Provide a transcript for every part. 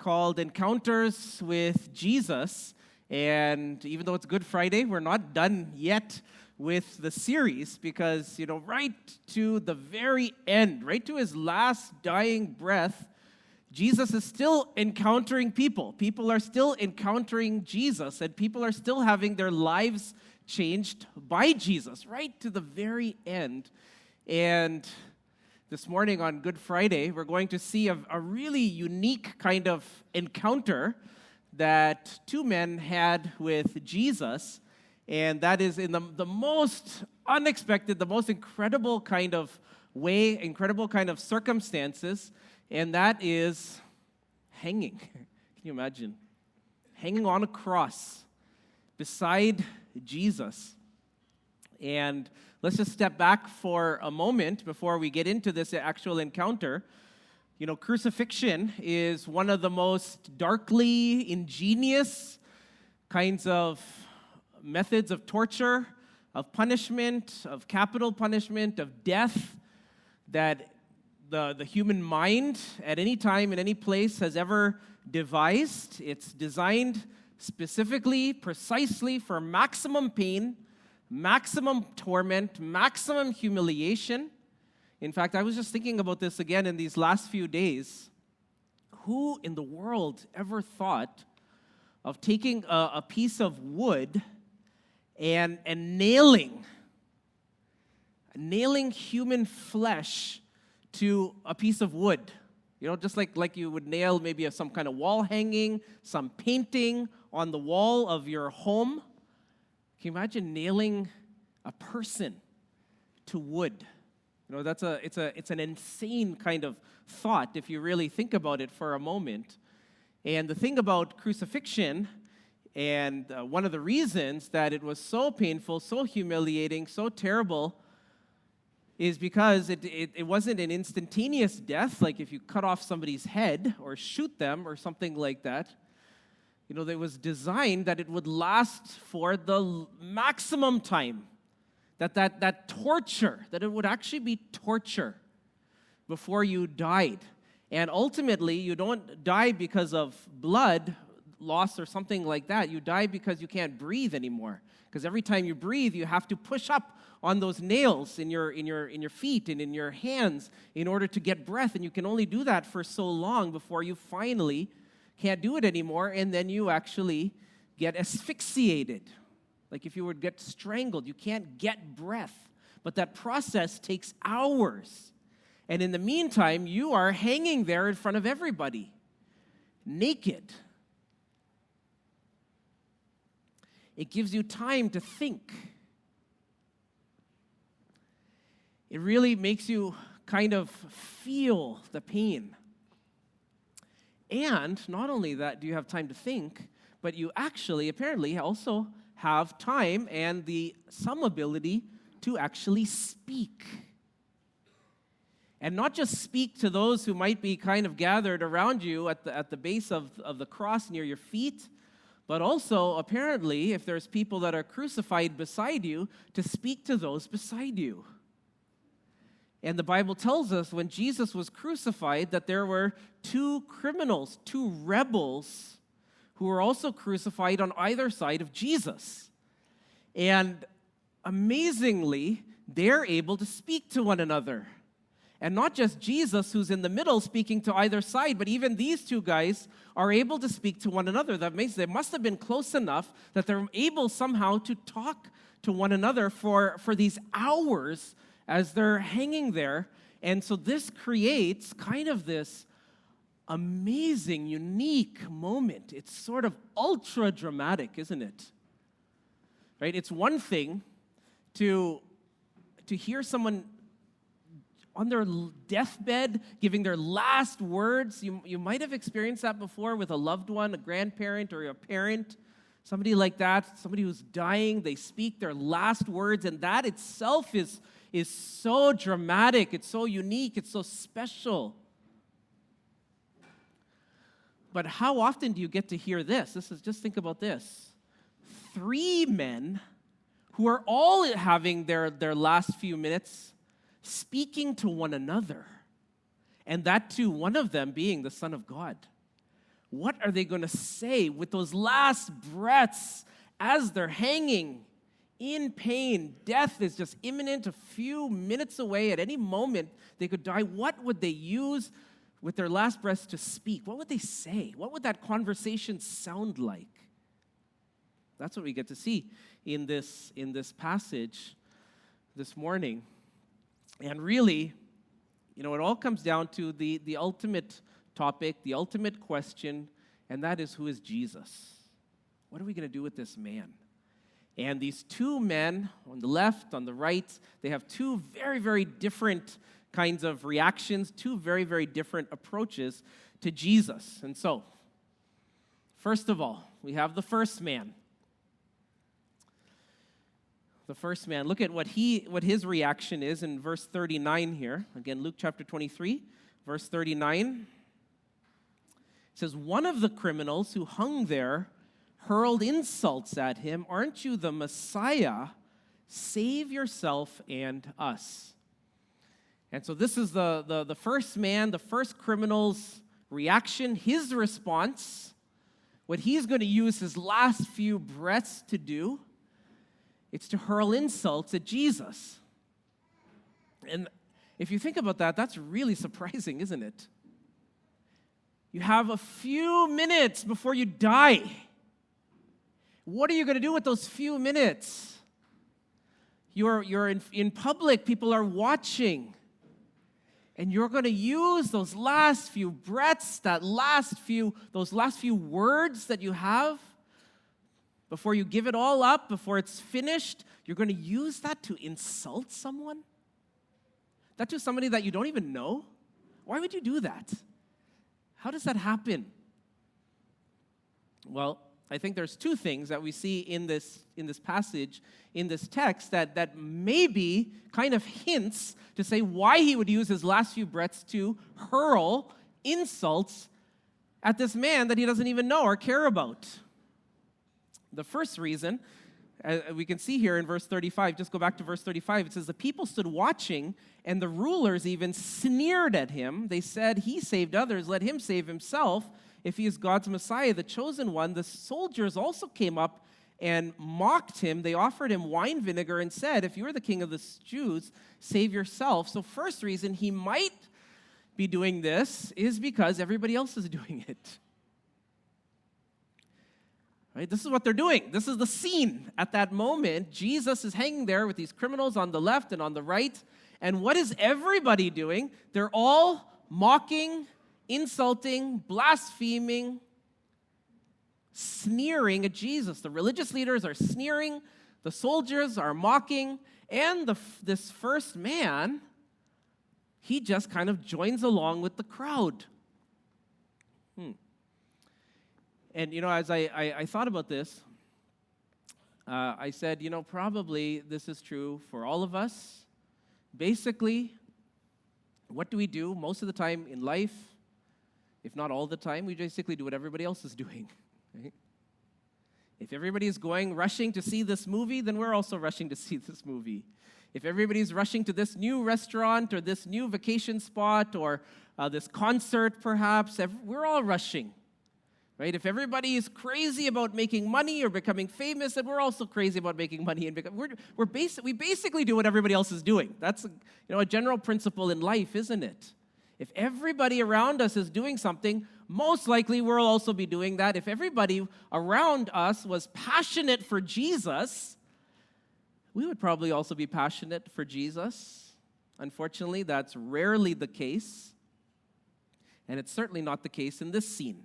called Encounters with Jesus. And even though it's Good Friday, we're not done yet with the series because, right to the very end, right to his last dying breath, Jesus is still encountering people. People are still encountering Jesus, and people are still having their lives changed by Jesus, right to the very end. And this morning on Good Friday, we're going to see a really unique kind of encounter that two men had with Jesus, and that is in the most unexpected, the most incredible kind of way, incredible kind of circumstances, and that is hanging. Can you imagine? Hanging on a cross beside Jesus. And let's just step back for a moment before we get into this actual encounter. Crucifixion is one of the most darkly ingenious kinds of methods of torture, of punishment, of capital punishment, of death that the human mind at any time, in any place, has ever devised. It's designed specifically, precisely for maximum pain, maximum torment, maximum humiliation. In fact, I was just thinking about this again in these last few days. Who in the world ever thought of taking a piece of wood and nailing human flesh to a piece of wood? Just like you would nail maybe some kind of wall hanging, some painting on the wall of your home. Can you imagine nailing a person to wood? It's an insane kind of thought if you really think about it for a moment. And the thing about crucifixion, and one of the reasons that it was so painful, so humiliating, so terrible, is because it wasn't an instantaneous death, like if you cut off somebody's head or shoot them or something like that. It was designed that it would last for the maximum time. That torture, that it would actually be torture before you died. And ultimately, you don't die because of blood loss or something like that. You die because you can't breathe anymore. Because every time you breathe, you have to push up on those nails in your feet and in your hands in order to get breath. And you can only do that for so long before you finally can't do it anymore, and then you actually get asphyxiated. Like if you would get strangled, you can't get breath. But that process takes hours. And in the meantime, you are hanging there in front of everybody, naked. It gives you time to think. It really makes you kind of feel the pain. And not only that do you have time to think, but you actually apparently also have time and some ability to actually speak. And not just speak to those who might be kind of gathered around you at the base of the cross near your feet, but also apparently, if there's people that are crucified beside you, to speak to those beside you. And the Bible tells us when Jesus was crucified that there were two criminals, two rebels, who were also crucified on either side of Jesus. And amazingly, they're able to speak to one another. And not just Jesus, who's in the middle speaking to either side, but even these two guys are able to speak to one another. That means they must have been close enough that they're able somehow to talk to one another for these hours as they're hanging there. And so this creates kind of this amazing, unique moment. It's sort of ultra dramatic, isn't it? Right? It's one thing to hear someone on their deathbed giving their last words. You might have experienced that before with a loved one, a grandparent or a parent, somebody like that, somebody who's dying. They speak their last words, and that itself is so dramatic, it's so unique, it's so special. But how often do you get to hear this? Just think about this. 3 men who are all having their last few minutes speaking to one another. And that too, one of them being the Son of God. What are they going to say with those last breaths as they're hanging in pain? Death is just imminent, a few minutes away. At any moment, they could die. What would they use with their last breaths to speak? What would they say? What would that conversation sound like? That's what we get to see in this passage this morning. And really, it all comes down to the ultimate topic, the ultimate question, and that is, who is Jesus? What are we going to do with this man? And these two men, on the left, on the right, they have two very, very different kinds of reactions, two very, very different approaches to Jesus. And so, first of all, we have the first man. The first man. Look at what his reaction is in verse 39 here. Again, Luke chapter 23, verse 39. It says, one of the criminals who hung there hurled insults at him. Aren't you the Messiah? Save yourself and us. And so this is the first man, the first criminal's reaction, his response, what he's going to use his last few breaths to do. It's to hurl insults at Jesus. And if you think about that, that's really surprising, isn't it? You have a few minutes before you die. What are you going to do with those few minutes? You're in public, people are watching. And you're going to use those last few breaths, those last few words that you have, before you give it all up, before it's finished, you're going to use that to insult someone? That to somebody that you don't even know? Why would you do that? How does that happen? Well, I think there's two things that we see in this passage, in this text, that maybe kind of hints to say why he would use his last few breaths to hurl insults at this man that he doesn't even know or care about. The first reason, we can see here in verse 35, just go back to verse 35, it says, the people stood watching, and the rulers even sneered at him. They said, he saved others, let him save himself, if he is God's Messiah, the chosen one. The soldiers also came up and mocked him. They offered him wine vinegar and said, if you are the king of the Jews, save yourself. So first reason he might be doing this is because everybody else is doing it. Right? This is what they're doing. This is the scene at that moment. Jesus is hanging there with these criminals on the left and on the right. And what is everybody doing? They're all mocking, insulting, blaspheming, sneering at Jesus. The religious leaders are sneering. The soldiers are mocking. And this first man, he just kind of joins along with the crowd. And, as I thought about this, I said, probably this is true for all of us. Basically, what do we do most of the time in life? If not all the time, we basically do what everybody else is doing. Right? If everybody is rushing to see this movie, then we're also rushing to see this movie. If everybody's rushing to this new restaurant or this new vacation spot or this concert, perhaps, we're all rushing. Right? If everybody is crazy about making money or becoming famous, then we're also crazy about making money. And we basically do what everybody else is doing. That's a general principle in life, isn't it? If everybody around us is doing something, most likely we'll also be doing that. If everybody around us was passionate for Jesus, we would probably also be passionate for Jesus. Unfortunately, that's rarely the case. And it's certainly not the case in this scene.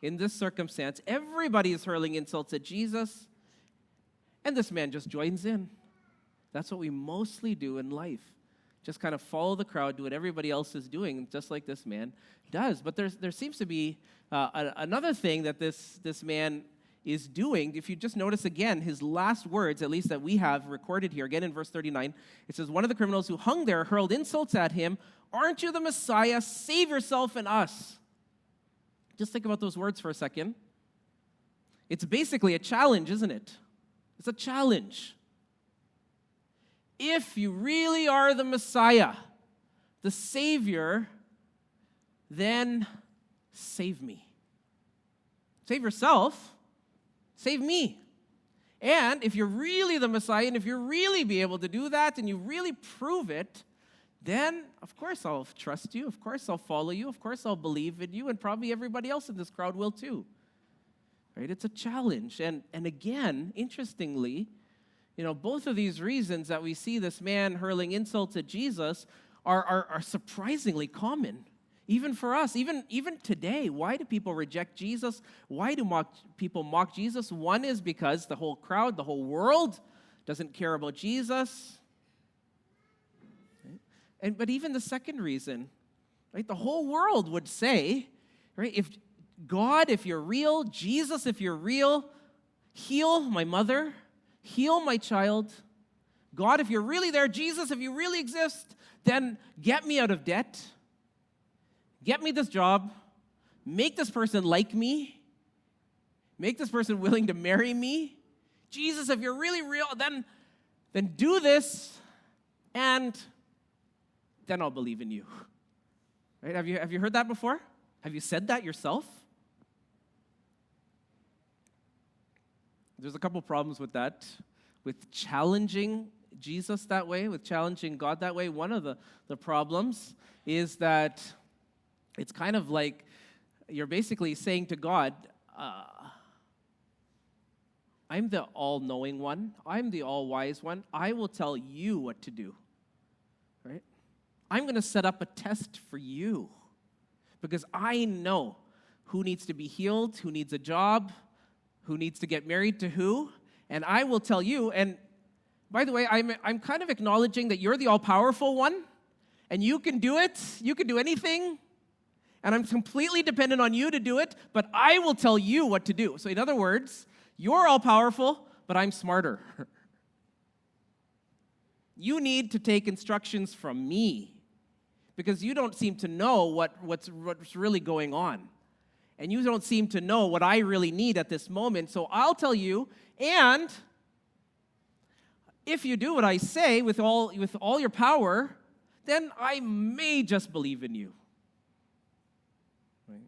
In this circumstance, everybody is hurling insults at Jesus, and this man just joins in. That's what we mostly do in life. Just kind of follow the crowd, do what everybody else is doing, just like this man does. But there seems to be another thing that this man is doing. If you just notice again, his last words, at least that we have recorded here, again in verse 39, it says, one of the criminals who hung there hurled insults at him. Aren't you the Messiah? Save yourself and us. Just think about those words for a second. It's basically a challenge, isn't it? It's a challenge. If you really are the Messiah, the Savior, then save me. Save yourself. Save me. And if you're really the Messiah, and if you really be able to do that, and you really prove it, then of course I'll trust you. Of course I'll follow you. Of course I'll believe in you, and probably everybody else in this crowd will too. Right? It's a challenge. And again, interestingly, both of these reasons that we see this man hurling insults at Jesus are surprisingly common. Even for us, even today, why do people reject Jesus? Why do people mock Jesus? One is because the whole crowd, the whole world doesn't care about Jesus. Right? But even the second reason, right? The whole world would say, right? If God, if you're real, Jesus, if you're real, heal my mother, heal my child. God, if you're really there, Jesus, if you really exist, then get me out of debt. Get me this job, make this person like me, make this person willing to marry me. Jesus, if you're really real, then do this, and then I'll believe in you. Right? Have you heard that before? Have you said that yourself? There's a couple problems with that, with challenging Jesus that way, with challenging God that way. One of the problems is that it's kind of like you're basically saying to God, I'm the all-knowing one. I'm the all-wise one. I will tell you what to do. Right? I'm going to set up a test for you because I know who needs to be healed, who needs a job, who needs to get married to who, and I will tell you. And by the way, I'm kind of acknowledging that you're the all-powerful one, and you can do it. You can do anything. And I'm completely dependent on you to do it, but I will tell you what to do. So in other words, you're all-powerful, but I'm smarter. You need to take instructions from me because you don't seem to know what's really going on. And you don't seem to know what I really need at this moment. So I'll tell you, and if you do what I say with all your power, then I may just believe in you. Right?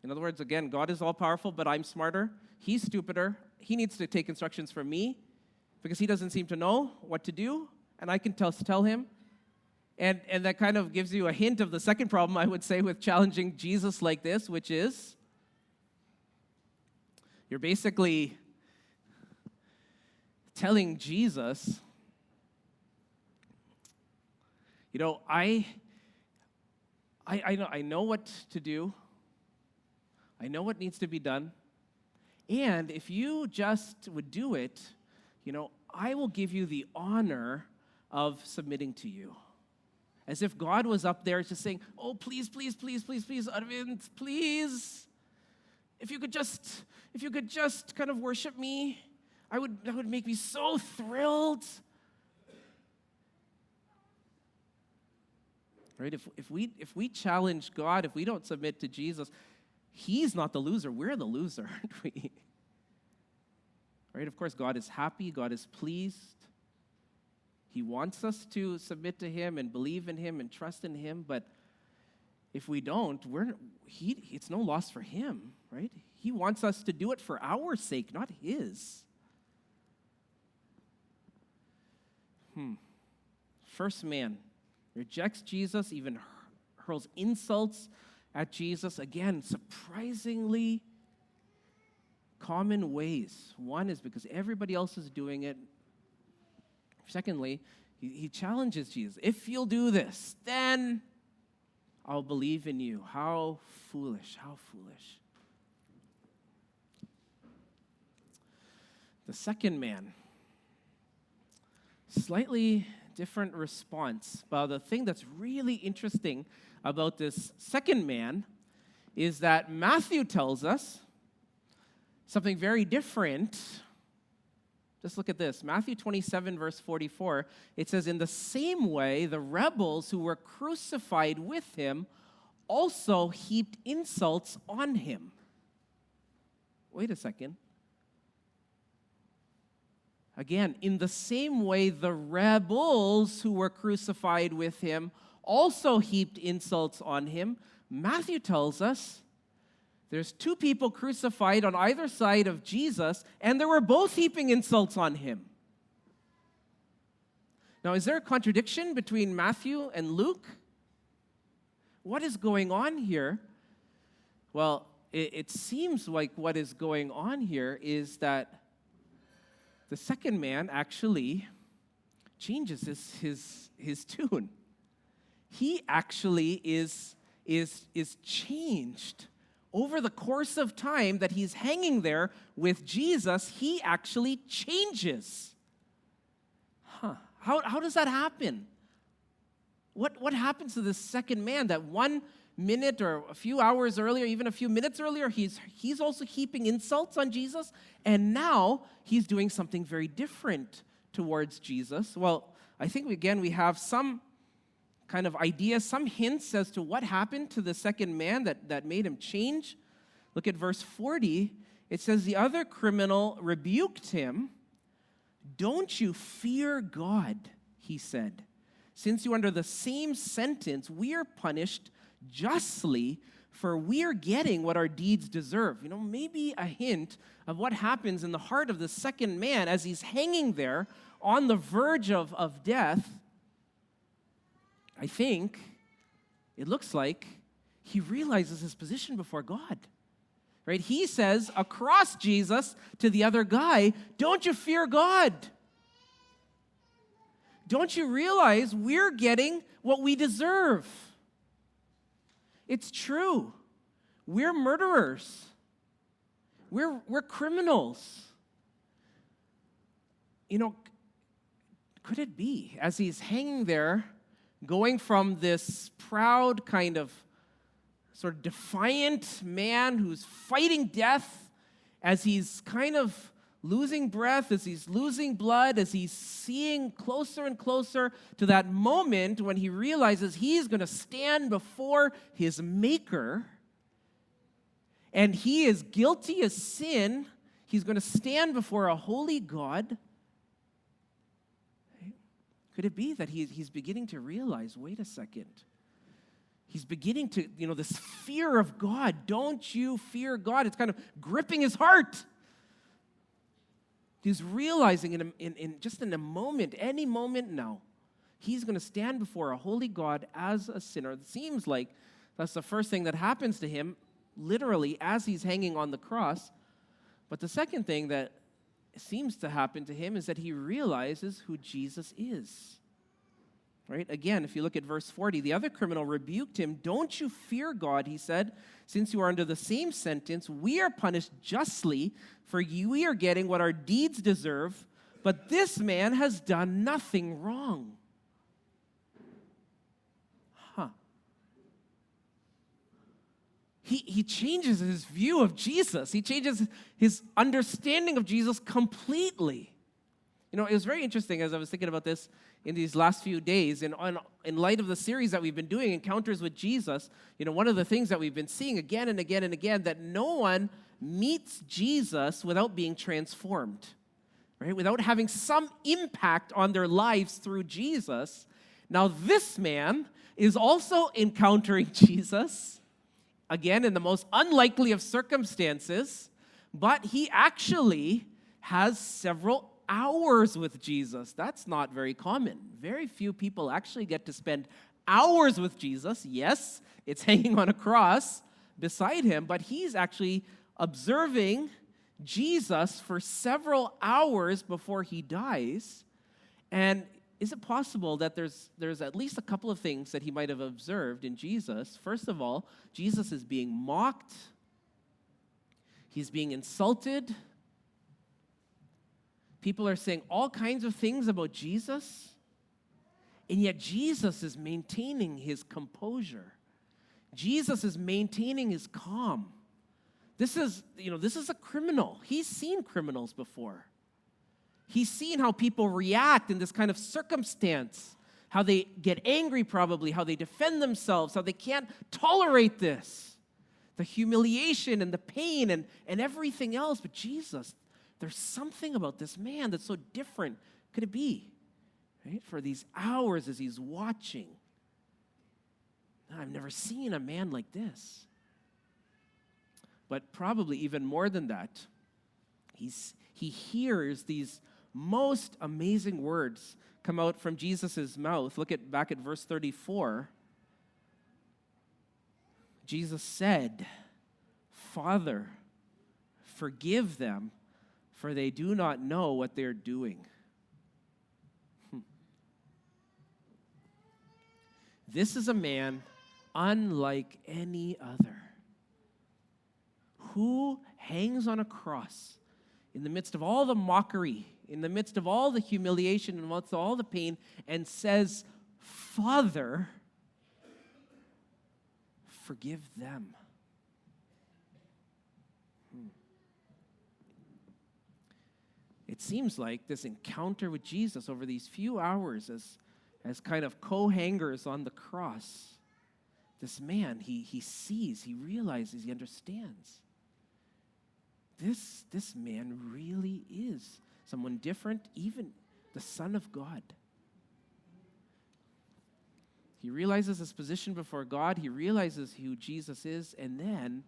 In other words, again, God is all-powerful, but I'm smarter. He's stupider. He needs to take instructions from me because he doesn't seem to know what to do, and I can tell him. And that kind of gives you a hint of the second problem, I would say, with challenging Jesus like this, which is you're basically telling Jesus, I know what to do. I know what needs to be done. And if you just would do it, I will give you the honor of submitting to you. As if God was up there just saying, oh, please, please, please, please, please, Arvind, please. If you could just kind of worship me, that would make me so thrilled. Right? If we challenge God, if we don't submit to Jesus, he's not the loser. We're the loser, aren't we? Right? Of course, God is happy. God is pleased. He wants us to submit to him and believe in him and trust in him. But if we don't, it's no loss for him, right? He wants us to do it for our sake, not his. First man rejects Jesus, even hurls insults at Jesus. Again, surprisingly common ways. One is because everybody else is doing it. Secondly, he challenges Jesus. If you'll do this, then I'll believe in you. How foolish, how foolish. The second man, slightly different response. But the thing that's really interesting about this second man is that Matthew tells us something very different. Just look at this. Matthew 27, verse 44, it says, in the same way, the rebels who were crucified with him also heaped insults on him. Wait a second. Again, in the same way, the rebels who were crucified with him also heaped insults on him. Matthew tells us There's two people crucified on either side of Jesus, and they were both heaping insults on him. Now, is there a contradiction between Matthew and Luke? What is going on here? Well, it seems like what is going on here is that the second man actually changes his tune. He actually is changed. Over the course of time that he's hanging there with Jesus, he actually changes. How does that happen? What happens to this second man that 1 minute or a few hours earlier, even a few minutes earlier, he's also heaping insults on Jesus, and now he's doing something very different towards Jesus? Well, I think, we have some kind of idea, some hints as to what happened to the second man that made him change. Look at verse 40. It says, the other criminal rebuked him. Don't you fear God, he said. Since you're under the same sentence, we are punished justly, for we are getting what our deeds deserve. Maybe a hint of what happens in the heart of the second man as he's hanging there on the verge of death. I think it looks like he realizes his position before God. Right? He says across Jesus to the other guy, don't you fear God? Don't you realize we're getting what we deserve? It's true. We're murderers. We're criminals. Could it be, as he's hanging there, going from this proud kind of sort of defiant man who's fighting death, as he's kind of losing breath, as he's losing blood, as he's seeing closer and closer to that moment when he realizes he's going to stand before his Maker, and he is guilty as sin. He's going to stand before a holy God. Could it be that he's beginning to realize, wait a second, he's beginning to, this fear of God. Don't you fear God? It's kind of gripping his heart. He's realizing in a moment, any moment now, he's going to stand before a holy God as a sinner. It seems like that's the first thing that happens to him, literally, as he's hanging on the cross. But the second thing that seems to happen to him is that he realizes who Jesus is. Right? Again, if you look at verse 40, the other criminal rebuked him. Don't you fear God, he said, since you are under the same sentence. We are punished justly, for we are getting what our deeds deserve, but this man has done nothing wrong. He changes his view of Jesus. He changes his understanding of Jesus completely. It was very interesting as I was thinking about this in these last few days, and in light of the series that we've been doing, Encounters with Jesus, one of the things that we've been seeing again and again and again, that no one meets Jesus without being transformed, right? Without having some impact on their lives through Jesus. Now, this man is also encountering Jesus, again, in the most unlikely of circumstances, but he actually has several hours with Jesus. That's not very common. Very few people actually get to spend hours with Jesus. Yes, it's hanging on a cross beside him, but he's actually observing Jesus for several hours before he dies. And is it possible that there's at least a couple of things that he might have observed in Jesus? First of all, Jesus is being mocked. He's being insulted. People are saying all kinds of things about Jesus, and yet Jesus is maintaining his composure. Jesus is maintaining his calm. This is a criminal. He's seen criminals before. He's seen how people react in this kind of circumstance, how they get angry probably, how they defend themselves, how they can't tolerate this, the humiliation and the pain and everything else. But Jesus, there's something about this man that's so different. Could it be? Right? For these hours as he's watching, I've never seen a man like this. But probably even more than that, he hears these most amazing words come out from Jesus' mouth. Look back at verse 34. Jesus said, "Father, forgive them, for they do not know what they're doing." This is a man unlike any other, who hangs on a cross in the midst of all the mockery, in the midst of all the humiliation, in the midst of all the pain, and says, "Father, forgive them." It seems like this encounter with Jesus over these few hours as kind of co-hangers on the cross, this man, he sees, he realizes, he understands. This man really is someone different, even the Son of God. He realizes his position before God, he realizes who Jesus is, and then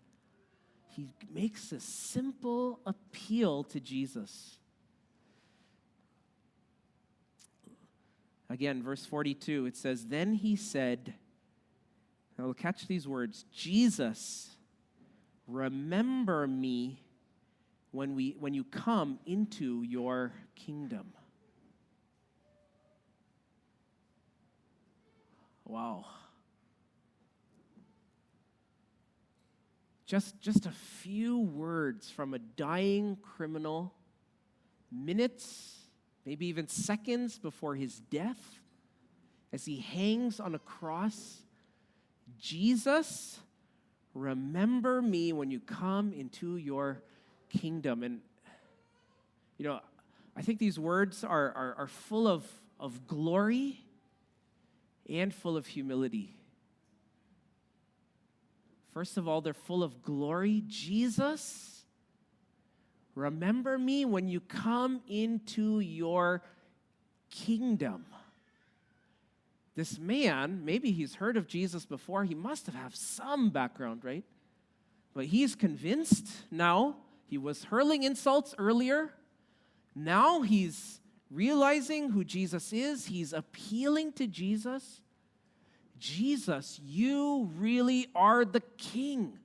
he makes a simple appeal to Jesus. Again, verse 42, it says, "Then he said," now catch these words, "Jesus, remember me when you come into your kingdom." Wow. Just a few words from a dying criminal, minutes, maybe even seconds before his death, as he hangs on a cross. "Jesus, remember me when you come into your kingdom." And, I think these words are full of glory and full of humility. First of all, they're full of glory. "Jesus, remember me when you come into your kingdom." This man, maybe he's heard of Jesus before. He must have some background, right? But he's convinced now. He was hurling insults earlier. Now he's realizing who Jesus is. He's appealing to Jesus. "Jesus, you really are the king."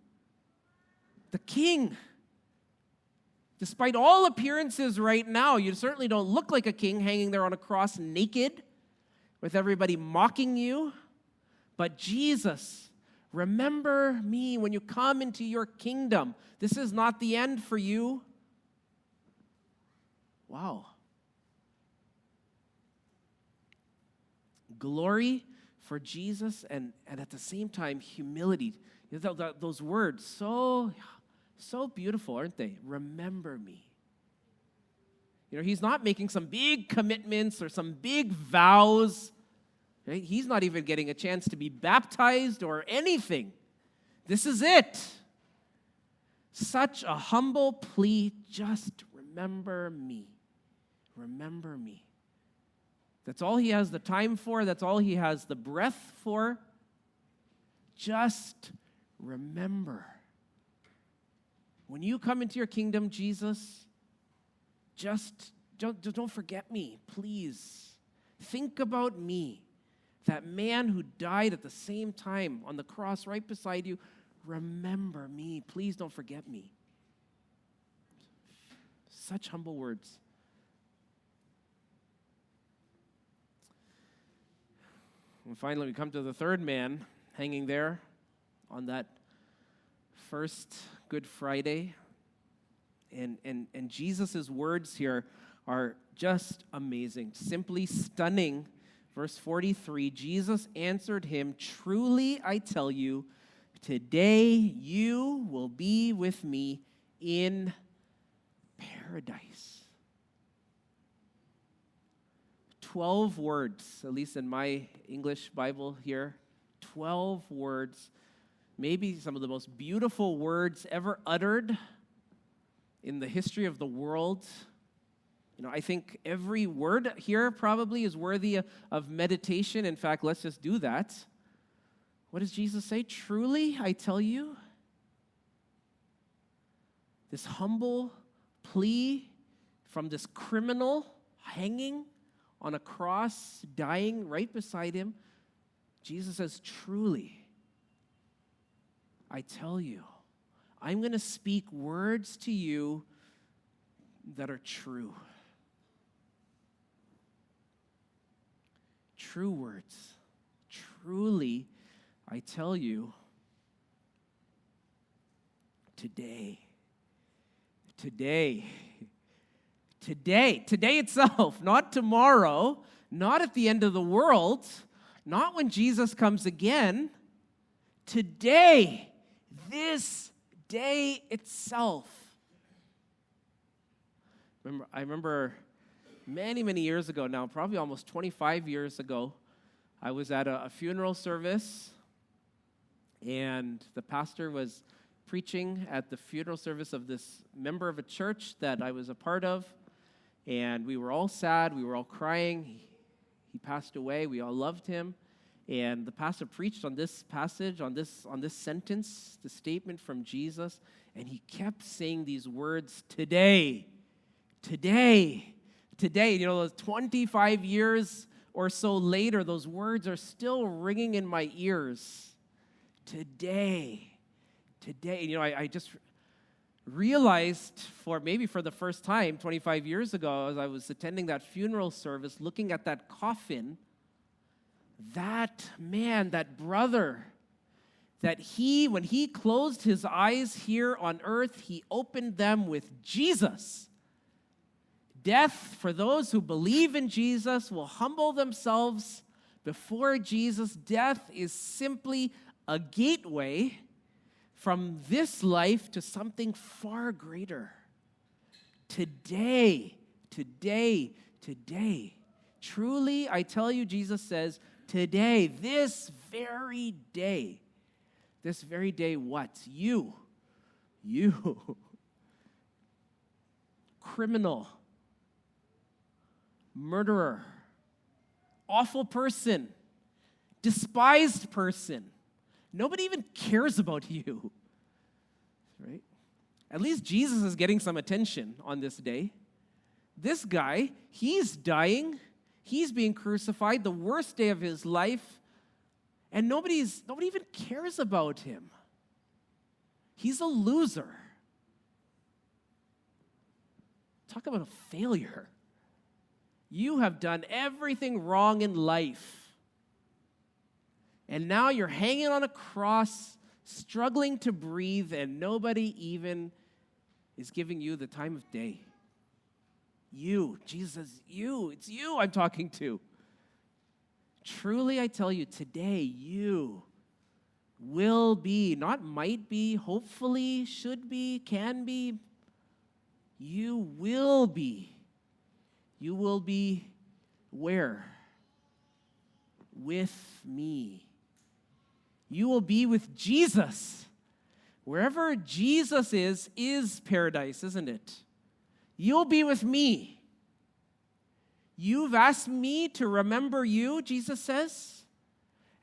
The king. Despite all appearances right now, you certainly don't look like a king hanging there on a cross naked with everybody mocking you. But Jesus, remember me when you come into your kingdom. This is not the end for you. Wow. Glory for Jesus and at the same time humility. Those words, so beautiful, aren't they? Remember me. He's not making some big commitments or some big vows. Right? He's not even getting a chance to be baptized or anything. This is it. Such a humble plea, just remember me. Remember me. That's all he has the time for. That's all he has the breath for. Just remember. When you come into your kingdom, Jesus, just don't forget me, please. Think about me, that man who died at the same time on the cross right beside you. Remember me. Please don't forget me. Such humble words. And finally, we come to the third man hanging there on that first Good Friday. And Jesus' words here are just amazing, simply stunning. Verse 43, Jesus answered him, "Truly I tell you, today you will be with me in paradise." 12 words, at least in my English Bible here, 12 words, maybe some of the most beautiful words ever uttered in the history of the world. I think every word here probably is worthy of meditation. In fact, let's just do that. What does Jesus say? Truly, I tell you. this humble plea from this criminal hanging on a cross, dying right beside him. Jesus says, truly, I tell you, I'm going to speak words to you that are true. True words. Truly, I tell you, today itself, not tomorrow, not at the end of the world, not when Jesus comes again. Today, this day itself. I remember many years ago now, probably almost 25 years ago, I was at a funeral service, and the pastor was preaching at the funeral service of this member of a church that I was a part of, and we were all sad, we were all crying. He passed away, we all loved him, and the pastor preached on this passage, on this sentence, the statement from Jesus, and he kept saying these words, today. You know, 25 years or so later, those words are still ringing in my ears. Today. You know, I just realized for the first time 25 years ago, as I was attending that funeral service, looking at that coffin, that man, that brother, that when he closed his eyes here on earth, he opened them with Jesus. Death, for those who believe in Jesus, will humble themselves before Jesus. Death is simply a gateway from this life to something far greater. Today. Truly, I tell you, Jesus says, today, this very day, what? You, criminal, murderer, awful person, despised person. Nobody even cares about you, right? At least Jesus is getting some attention on this day. This guy, he's dying. He's being crucified, the worst day of his life, and nobody even cares about him. He's a loser. Talk about a failure. You have done everything wrong in life. And now you're hanging on a cross, struggling to breathe, and nobody even is giving you the time of day. You, Jesus says, it's you I'm talking to. Truly, I tell you, today you will be, not might be, hopefully, should be, can be. You will be. You will be where? With me. You will be with Jesus. Wherever Jesus is paradise, isn't it? You'll be with me. You've asked me to remember you, Jesus says,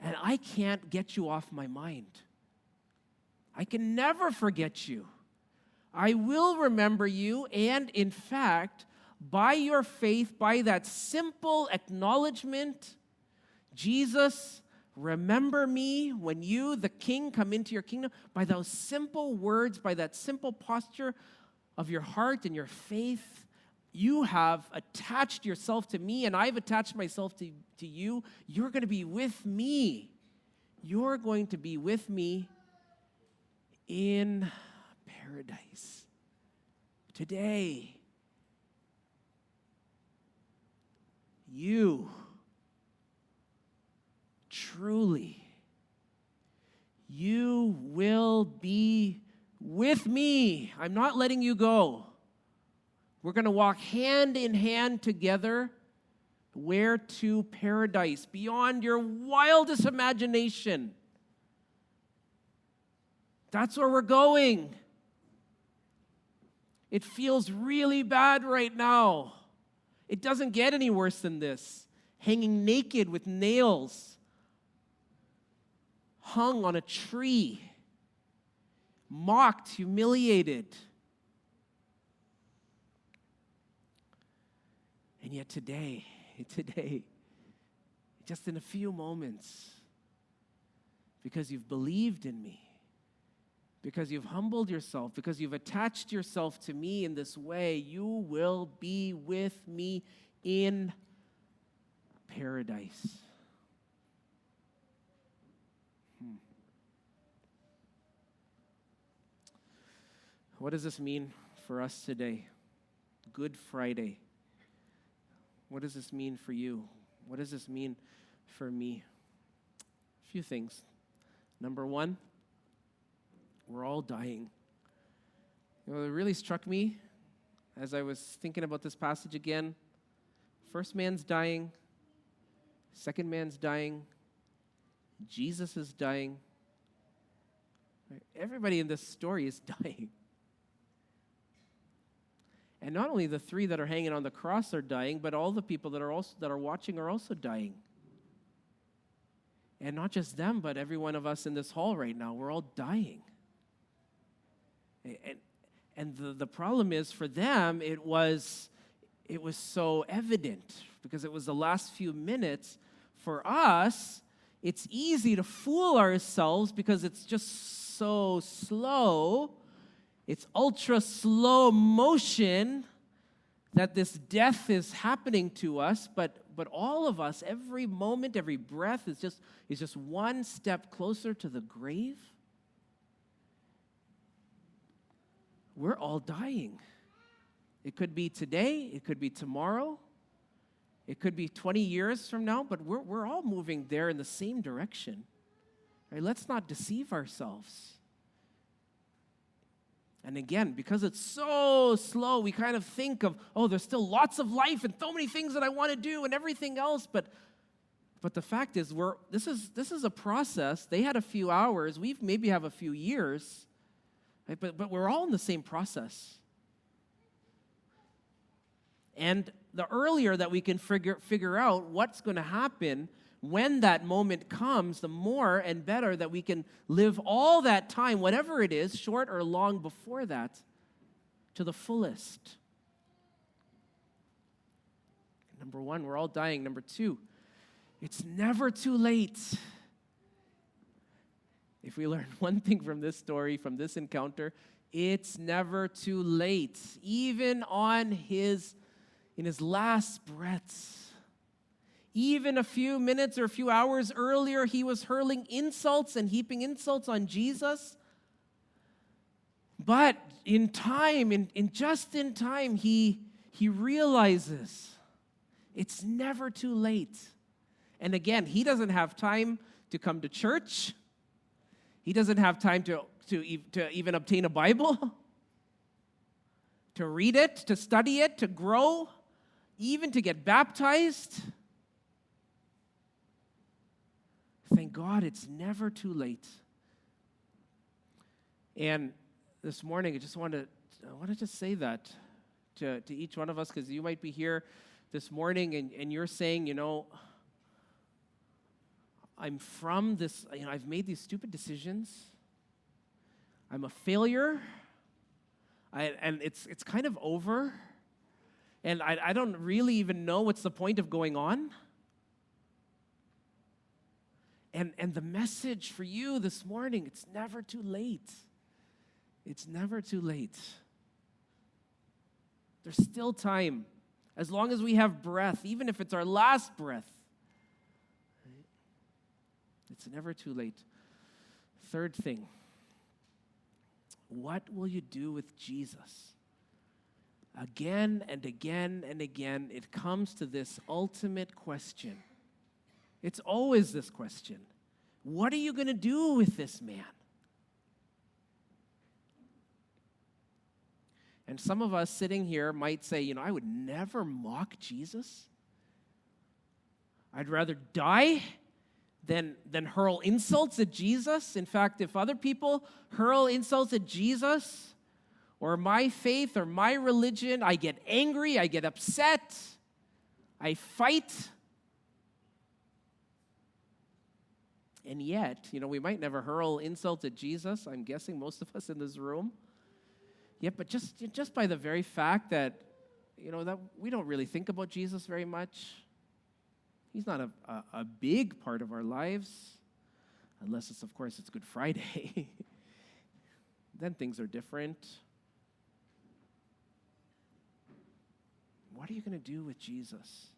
and I can't get you off my mind. I can never forget you. I will remember you, and in fact, by your faith, by that simple acknowledgement, Jesus, remember me when you, the King, come into your kingdom. By those simple words, by that simple posture of your heart and your faith, you have attached yourself to me, and I've attached myself to you. You're going to be with me. You're going to be with me in paradise. Today, you truly, you will be with me. I'm not letting you go. We're going to walk hand in hand together. Where to? Paradise, beyond your wildest imagination. That's where we're going. It feels really bad right now. It doesn't get any worse than this. Hanging naked with nails, hung on a tree, mocked, humiliated, And yet today, just in a few moments, because you've believed in me, because you've humbled yourself, because you've attached yourself to me in this way, you will be with me in paradise. What does this mean for us today? Good Friday. What does this mean for you? What does this mean for me? A few things. Number one, we're all dying. You know, it really struck me as I was thinking about this passage again. First man's dying. Second man's dying. Jesus is dying. Everybody in this story is dying. And not only the three that are hanging on the cross are dying, but all the people that are watching are also dying. And not just them, but every one of us in this hall right now, we're all dying. And the problem is for them, it was so evident because it was the last few minutes. For us, it's easy to fool ourselves because it's just so slow. It's ultra slow motion that this death is happening to us, but all of us, every moment, every breath is just one step closer to the grave. We're all dying. It could be today, it could be tomorrow, it could be 20 years from now, but we're all moving there in the same direction. Right? Let's not deceive ourselves. And again, because it's so slow, we kind of think of, there's still lots of life and so many things that I want to do and everything else. But the fact is, this is a process. They had a few hours. We maybe have a few years. Right? But we're all in the same process. And the earlier that we can figure out what's going to happen when that moment comes, the more and better that we can live all that time, whatever it is, short or long before that, to the fullest. Number one, we're all dying. Number two, it's never too late. If we learn one thing from this story, from this encounter, it's never too late. Even in his last breaths. Even a few minutes or a few hours earlier, he was hurling insults and heaping insults on Jesus. But in time, just in time, he realizes it's never too late. And again, he doesn't have time to come to church. He doesn't have time to even obtain a Bible, to read it, to study it, to grow, even to get baptized. Thank God it's never too late. And this morning, I want to just say that to each one of us, because you might be here this morning and you're saying, I'm from this, I've made these stupid decisions. I'm a failure. And it's kind of over. And I don't really even know what's the point of going on. And the message for you this morning, it's never too late. It's never too late. There's still time. As long as we have breath, even if it's our last breath, it's never too late. Third thing, what will you do with Jesus? Again and again and again, it comes to this ultimate question. It's always this question. What are you going to do with this man? And some of us sitting here might say, I would never mock Jesus. I'd rather die than hurl insults at Jesus. In fact, if other people hurl insults at Jesus or my faith or my religion, I get angry, I get upset, I fight. And yet, we might never hurl insults at Jesus. I'm guessing most of us in this room. Yet, but just by the very fact that that we don't really think about Jesus very much. He's not a big part of our lives, unless it's, of course, it's Good Friday. Then things are different. What are you going to do with Jesus?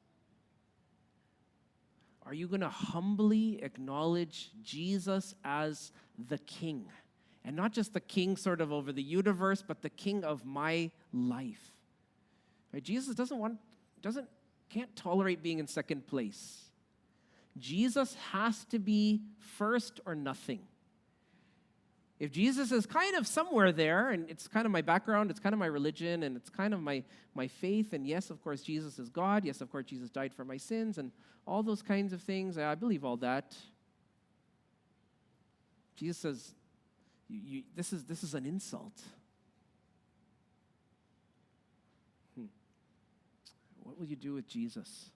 Are you going to humbly acknowledge Jesus as the King? And not just the King sort of over the universe, but the King of my life. Right? Jesus can't tolerate being in second place. Jesus has to be first or nothing. If Jesus is kind of somewhere there, and it's kind of my background, it's kind of my religion, and it's kind of my faith, and yes, of course, Jesus is God. Yes, of course, Jesus died for my sins, and all those kinds of things. I believe all that. Jesus says, this is an insult. What will you do with Jesus?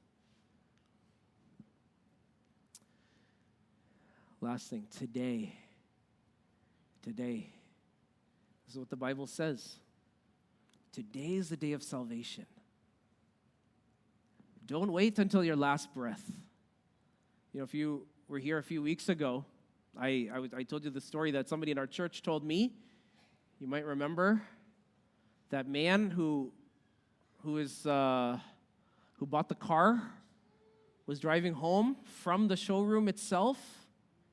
Last thing, today. This is what the Bible says. Today is the day of salvation. Don't wait until your last breath. If you were here a few weeks ago, I told you the story that somebody in our church told me. You might remember that man who bought the car was driving home from the showroom itself.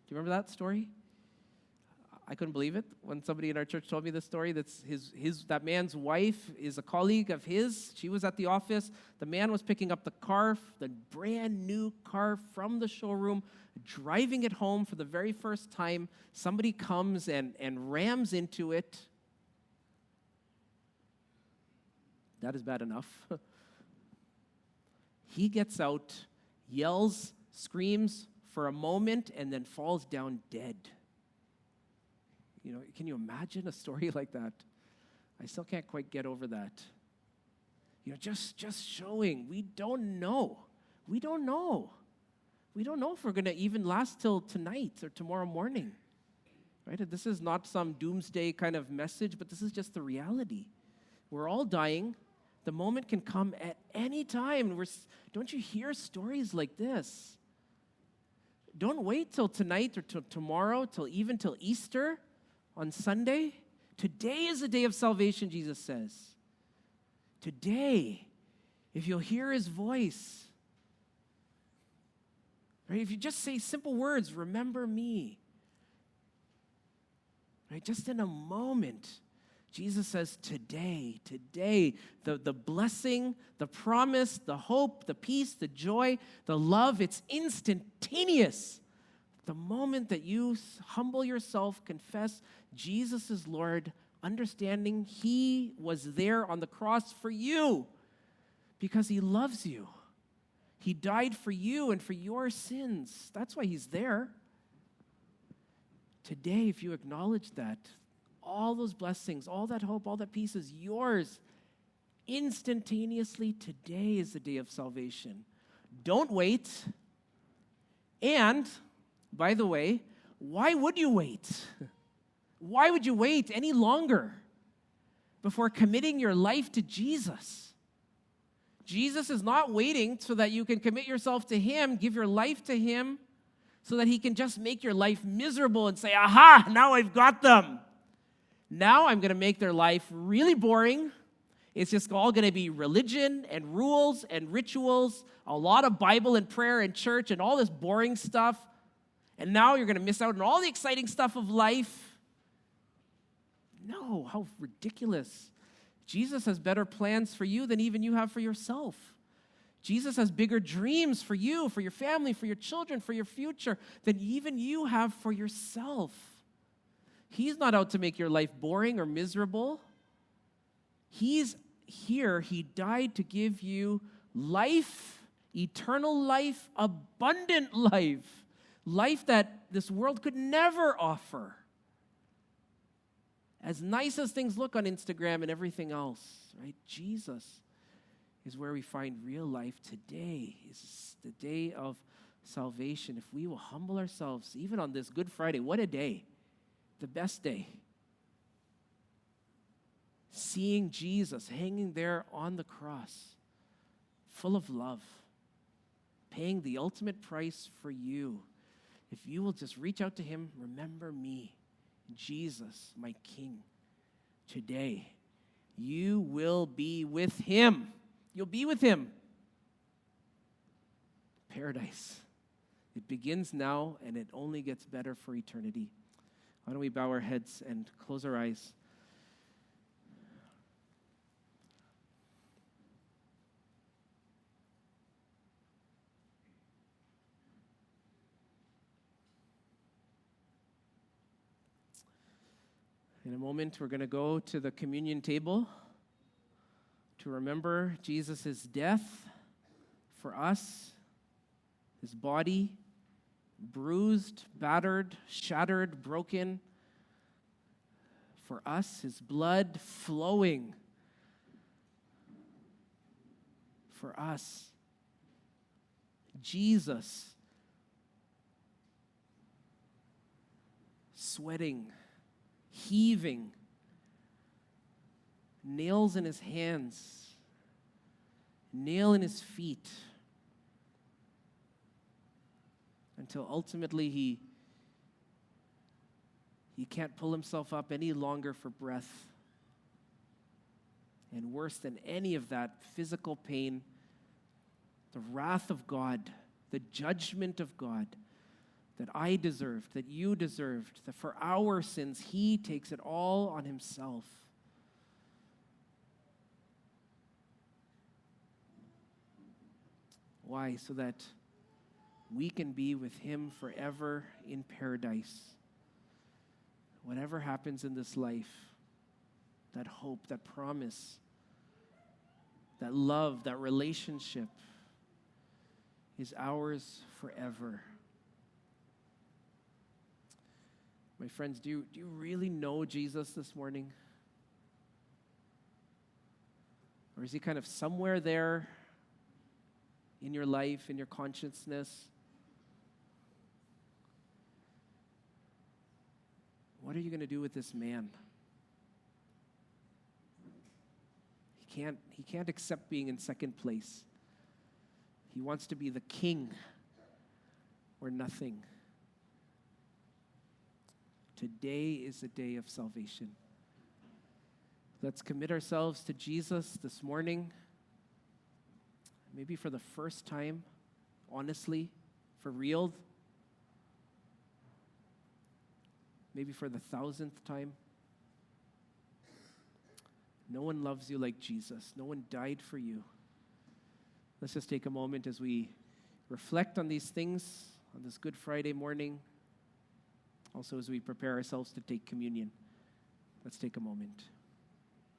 Do you remember that story? I couldn't believe it when somebody in our church told me this story. That's that man's wife is a colleague of his. She was at the office. The man was picking up the car, the brand new car from the showroom, driving it home for the very first time. Somebody comes and rams into it. That is bad enough. He gets out, yells, screams for a moment, and then falls down dead. Can you imagine a story like that? I still can't quite get over that. Just showing we don't know. We don't know if we're going to even last till tonight or tomorrow morning. Right? This is not some doomsday kind of message, but this is just the reality. We're all dying. The moment can come at any time. Don't you hear stories like this? Don't wait till tonight or till tomorrow, till Easter on Sunday. Today is the day of salvation, Jesus says. Today, if you'll hear his voice, right? If you just say simple words, remember me. Right? Just in a moment, Jesus says, today, the blessing, the promise, the hope, the peace, the joy, the love, it's instantaneous. The moment that you humble yourself, confess Jesus is Lord, understanding he was there on the cross for you because he loves you. He died for you and for your sins. That's why he's there. Today, if you acknowledge that, all those blessings, all that hope, all that peace is yours instantaneously. Today is the day of salvation. Don't wait. And, by the way, why would you wait? Why would you wait any longer before committing your life to Jesus? Jesus is not waiting so that you can commit yourself to him, give your life to him, so that he can just make your life miserable and say, aha, now I've got them. Now I'm going to make their life really boring. It's just all going to be religion and rules and rituals, a lot of Bible and prayer and church and all this boring stuff. And now you're going to miss out on all the exciting stuff of life. No, how ridiculous. Jesus has better plans for you than even you have for yourself. Jesus has bigger dreams for you, for your family, for your children, for your future than even you have for yourself. He's not out to make your life boring or miserable. He's here. He died to give you life, eternal life, abundant life, life that this world could never offer. As nice as things look on Instagram and everything else, right? Jesus is where we find real life. Today is the day of salvation. If we will humble ourselves, even on this Good Friday, what a day. The best day. seeing Jesus hanging there on the cross, full of love, paying the ultimate price for you. If you will just reach out to him, remember me, Jesus, my King. Today, you will be with him. You'll be with him. Paradise. It begins now, and it only gets better for eternity. Why don't we bow our heads and close our eyes? In a moment, we're going to go to the communion table to remember Jesus' death for us, his body bruised, battered, shattered, broken for us, his blood flowing for us. Jesus sweating, heaving, nails in his hands, nail in his feet, until ultimately he can't pull himself up any longer for breath. And worse than any of that physical pain, the wrath of God, the judgment of God that I deserved, that you deserved, that for our sins, he takes it all on himself. Why? So that we can be with him forever in paradise. Whatever happens in this life, that hope, that promise, that love, that relationship is ours forever. My friends, do you really know Jesus this morning? Or is he kind of somewhere there in your life, in your consciousness? What are you going to do with this man? He can't accept being in second place. He wants to be the king or nothing. Today is the day of salvation. Let's commit ourselves to Jesus this morning. Maybe for the first time, honestly, for real. Maybe for the 1,000th time. No one loves you like Jesus. No one died for you. Let's just take a moment as we reflect on these things on this Good Friday morning. Also, as we prepare ourselves to take communion, let's take a moment.